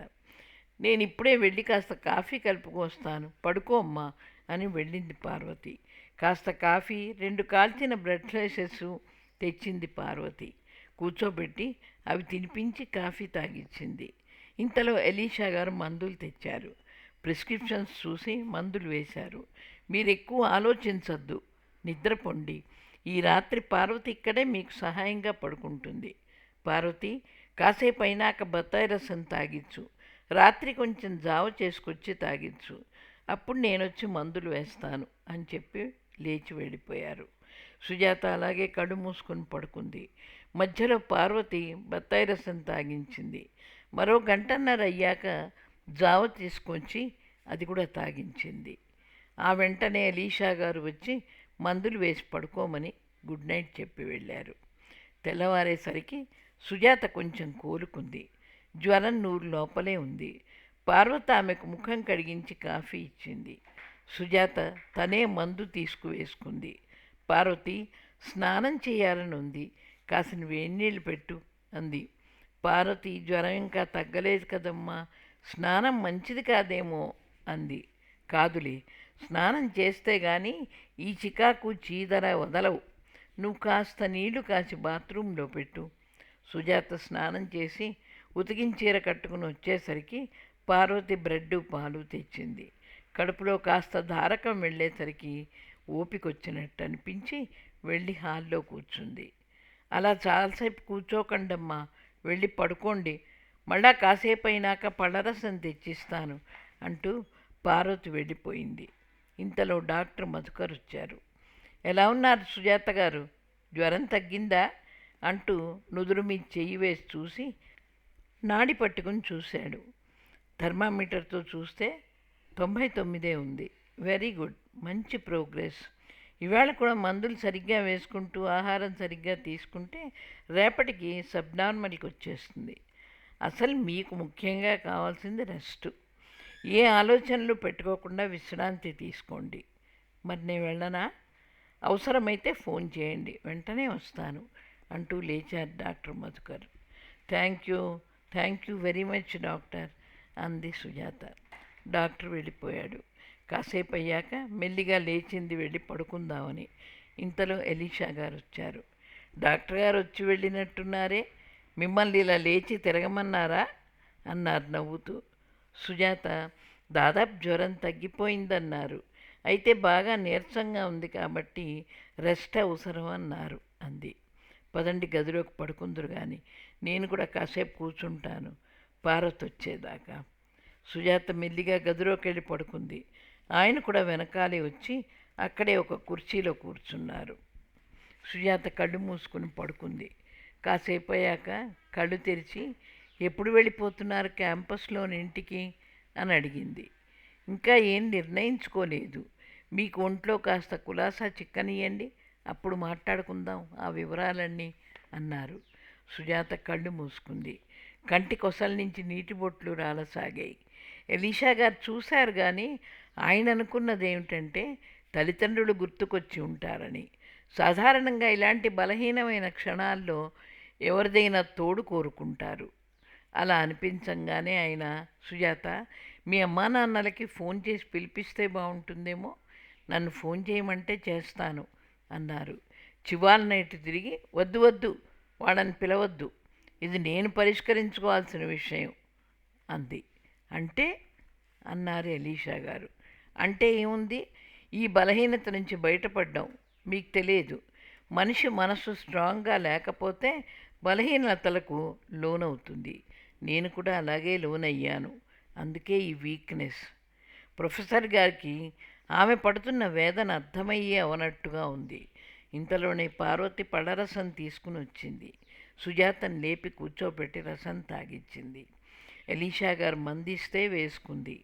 నేను ఇప్పుడే వెళ్ళి కాస్త కాఫీ కలుపుకొస్తాను, పడుకో అమ్మా అని వెళ్ళింది పార్వతి. కాస్త కాఫీ, 2 కాల్చిన బ్రెడ్ స్లైసెస్ తెచ్చింది పార్వతి. కూర్చోబెట్టి అవి తినిపించి కాఫీ తాగిచ్చింది. ఇంతలో ఎలీషా గారు మందులు తెచ్చారు. ప్రిస్క్రిప్షన్స్ చూసి మందులు వేశారు. మీరు ఎక్కువ ఆలోచించద్దు, నిద్రపోండి. ఈ రాత్రి పార్వతి ఇక్కడే మీకు సహాయంగా పడుకుంటుంది. పార్వతి, కాసేపు అయినాక బత్తాయి రసం తాగిచ్చు, రాత్రి కొంచెం జావ చేసుకొచ్చి తాగిచ్చు, అప్పుడు నేనొచ్చి మందులు వేస్తాను అని చెప్పి లేచి వెళ్ళిపోయారు. సుజాత అలాగే కళ్ళు మూసుకొని పడుకుంది. మధ్యలో పార్వతి బత్తాయి రసం తాగించింది. మరో గంటన్నర అయ్యాక జావ తీసుకొచ్చి అది కూడా తాగించింది. ఆ వెంటనే ఎలీషా గారు వచ్చి మందులు వేసి పడుకోమని గుడ్ నైట్ చెప్పి వెళ్ళారు. తెల్లవారేసరికి సుజాత కొంచెం కోలుకుంది. జ్వరం నూరు లోపలే ఉంది. పార్వతి ఆమెకు ముఖం కడిగించి కాఫీ ఇచ్చింది. సుజాత తనే మందు తీసుకువేసుకుంది. పార్వతి, స్నానం చేయాలని ఉంది, కాసిన వేడినీళ్ళు పెట్టు అంది. పార్వతి, జ్వరం ఇంకా తగ్గలేదు కదమ్మా, స్నానం మంచిది కాదేమో అంది. కాదులే, స్నానం చేస్తే గాని ఈ చికాకు చీదర వదలవు. నువ్వు కాస్త నీళ్లు కాచి బాత్రూంలో పెట్టు. సుజాత స్నానం చేసి ఉతికించీర కట్టుకుని వచ్చేసరికి పార్వతి బ్రెడ్డు పాలు తెచ్చింది. కడుపులో కాస్త ధారకం వెళ్ళేసరికి ఓపికొచ్చినట్టు అనిపించి వెళ్ళి హాల్లో కూర్చుంది. అలా చాలాసేపు కూర్చోకండమ్మా, వెళ్ళి పడుకోండి, మళ్ళా కాసేపు అయినాక పళ్ళరసం తెచ్చిస్తాను అంటూ పార్వతి వెళ్ళిపోయింది. ఇంతలో డాక్టర్ మధుకర్ వచ్చారు. ఎలా ఉన్నారు సుజాత గారు, జ్వరం తగ్గిందా అంటూ నుదురు మీద చెయ్యి వేసి చూసి నాడి పట్టుకుని చూశాడు. థర్మామీటర్తో చూస్తే 99 ఉంది. వెరీ గుడ్, మంచి ప్రోగ్రెస్. ఇవాళ కూడా మందులు సరిగ్గా వేసుకుంటూ ఆహారం సరిగ్గా తీసుకుంటే రేపటికి సబ్నార్మల్కి వచ్చేస్తుంది. అసలు మీకు ముఖ్యంగా కావాల్సింది రెస్ట్. ఏ ఆలోచనలు పెట్టుకోకుండా విశ్రాంతి తీసుకోండి. మరి నేను వెళ్ళనా? అవసరమైతే ఫోన్ చేయండి, వెంటనే వస్తాను అంటూ లేచారు doctor Madhukar. Thank you very much doctor అంది సుజాత. డాక్టర్ వెళ్ళిపోయాడు. కాసేపు అయ్యాక మెల్లిగా లేచింది వెళ్ళి పడుకుందామని. ఇంతలో ఎలీషా గారు వచ్చారు. డాక్టర్ గారు వచ్చి వెళ్ళినట్టున్నారే, మిమ్మల్ని ఇలా లేచి తిరగమన్నారా అన్నారు నవ్వుతూ. సుజాత, దాదాపు జ్వరం తగ్గిపోయిందన్నారు, అయితే బాగా నీరసంగా ఉంది కాబట్టి రెస్ట్ అవసరం అన్నారు అంది. పదండి, గదిలోకి పడుకుందరు కానీ, నేను కూడా కాసేపు కూర్చుంటాను పార్వతి వచ్చేదాకా. సుజాత మెల్లిగా గదిలోకి వెళ్ళి పడుకుంది. ఆయన కూడా వెనకాలే వచ్చి అక్కడే ఒక కుర్చీలో కూర్చున్నారు. సుజాత కళ్ళు మూసుకుని పడుకుంది. కాసేపు అయ్యాక కళ్ళు తెరిచి, ఎప్పుడు వెళ్ళిపోతున్నారు క్యాంపస్లోని ఇంటికి అని అడిగింది. ఇంకా ఏం నిర్ణయించుకోలేదు, మీకు ఒంట్లో కాస్త కులాసా చిక్కనియండి, అప్పుడు మాట్లాడుకుందాం ఆ వివరాలన్నీ అన్నారు. సుజాత కళ్ళు మూసుకుంది. కంటి కొసల నుంచి నీటి బొట్లు రాలసాగాయి. ఎలీషా గారు చూశారు కానీ ఆయన అనుకున్నది ఏమిటంటే తల్లిదండ్రులు గుర్తుకొచ్చి ఉంటారని. సాధారణంగా ఇలాంటి బలహీనమైన క్షణాల్లో ఎవరిదైనా తోడు కోరుకుంటారు. అలా అనిపించంగానే ఆయన, సుజాత, మీ అమ్మా నాన్నలకి ఫోన్ చేసి పిలిపిస్తే బాగుంటుందేమో, నన్ను ఫోన్ చేయమంటే చేస్తాను అన్నారు. చివాలన ఇటు తిరిగి, వద్దు వద్దు, వాళ్ళని పిలవద్దు, ఇది నేను పరిష్కరించుకోవాల్సిన విషయం అంది. అంటే అన్నారు ఎలీషా గారు. అంటే ఏముంది, ఈ బలహీనత నుంచి బయటపడ్డాం. మీకు తెలియదు, మనిషి మనసు స్ట్రాంగ్గా లేకపోతే బలహీనతలకు లోనవుతుంది. నేను కూడా అలాగే లోనయ్యాను. అందుకే ఈ వీక్నెస్. ప్రొఫెసర్ గారికి ఆమె పడుతున్న వేదన అర్థమయ్యే అవనట్టుగా ఉంది. ఇంతలోనే పార్వతి పళ్ళరసం తీసుకుని వచ్చింది. సుజాతను లేపి కూర్చోబెట్టి రసం తాగిచ్చింది. ఎలీషా గారు మందిస్తే వేసుకుంది.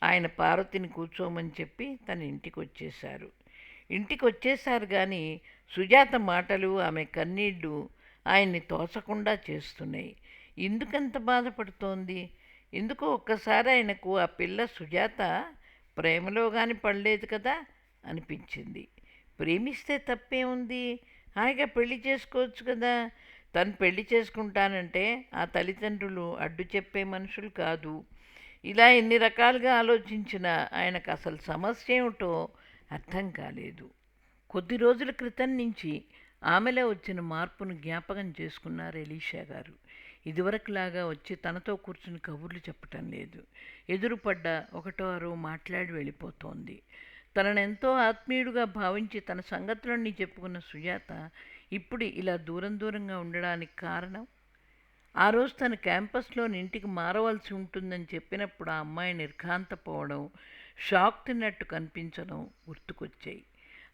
ఆయన పార్వతిని కూర్చోమని చెప్పి తన ఇంటికి వచ్చేశారు కానీ సుజాత మాటలు, ఆమె కన్నీళ్ళు ఆయన్ని తోచకుండా చేస్తున్నాయి. ఎందుకంత బాధపడుతోంది? ఎందుకో ఒక్కసారి ఆయనకు ఆ పిల్ల సుజాత ప్రేమలో కానీ పడలేదు కదా అనిపించింది. ప్రేమిస్తే తప్పే ఉంది, హాయిగా పెళ్లి చేసుకోవచ్చు కదా. తను పెళ్లి చేసుకుంటానంటే ఆ తల్లిదండ్రులు అడ్డు చెప్పే మనుషులు కాదు. ఇలా ఎన్ని రకాలుగా ఆలోచించినా ఆయనకు అసలు సమస్య ఏమిటో అర్థం కాలేదు. కొద్ది రోజుల క్రితం నుంచి ఆమెలో వచ్చిన మార్పును జ్ఞాపకం చేసుకున్నారు ఎలీషా గారు. ఇదివరకులాగా వచ్చి తనతో కూర్చుని కబుర్లు చెప్పటం లేదు. ఎదురుపడ్డ ఒకటో మాట్లాడి వెళ్ళిపోతోంది. తననెంతో ఆత్మీయుడుగా భావించి తన సంగతులన్నీ చెప్పుకున్న సుజాత ఇప్పుడు ఇలా దూరంగా ఉండడానికి కారణం? ఆ రోజు తన క్యాంపస్లోని ఇంటికి మారవలసి ఉంటుందని చెప్పినప్పుడు ఆ అమ్మాయి నిర్ఘాంతపోవడం, షాక్ తిన్నట్టు కనిపించడం గుర్తుకొచ్చాయి.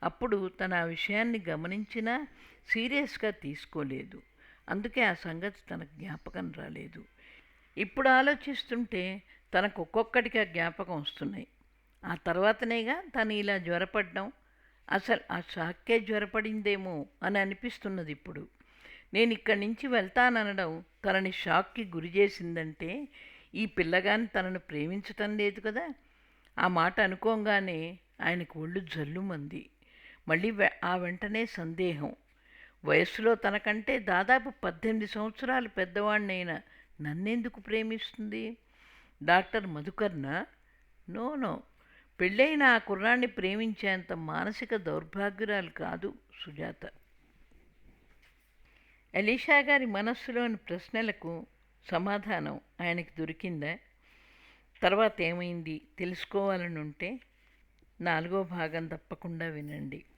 అప్పుడు తన ఆ విషయాన్ని గమనించినా సీరియస్గా తీసుకోలేదు. అందుకే ఆ సంగతి తనకు జ్ఞాపకం రాలేదు. ఇప్పుడు ఆలోచిస్తుంటే తనకు ఒక్కొక్కటిగా జ్ఞాపకం వస్తున్నాయి. ఆ తర్వాతనేగా తను ఇలా జ్వరపడ్డం, అసలు ఆ షాక్కే జ్వరపడిందేమో అని అనిపిస్తున్నది ఇప్పుడు. నేను ఇక్కడి నుంచి వెళ్తాననడం తనని షాక్కి గురి చేసిందంటే ఈ పిల్లగాని తనను ప్రేమించటం లేదు కదా. ఆ మాట అనుకోగానే ఆయనకు ఒళ్ళు జల్లుమంది. మళ్ళీ ఆ వెంటనే సందేహం. వయస్సులో తనకంటే దాదాపు 18 సంవత్సరాలు పెద్దవాడినైన నన్నెందుకు ప్రేమిస్తుంది? డాక్టర్ మధుకర్ణ? నో, పెళ్ళైన ఆ కుర్రాన్ని ప్రేమించేంత మానసిక దౌర్భాగ్యురాలు కాదు సుజాత. ఎలీషా గారి మనస్సులోని ప్రశ్నలకు సమాధానం ఆయనకి దొరికిందా? తర్వాత ఏమైంది తెలుసుకోవాలని ఉంటే 4వ భాగం తప్పకుండా వినండి.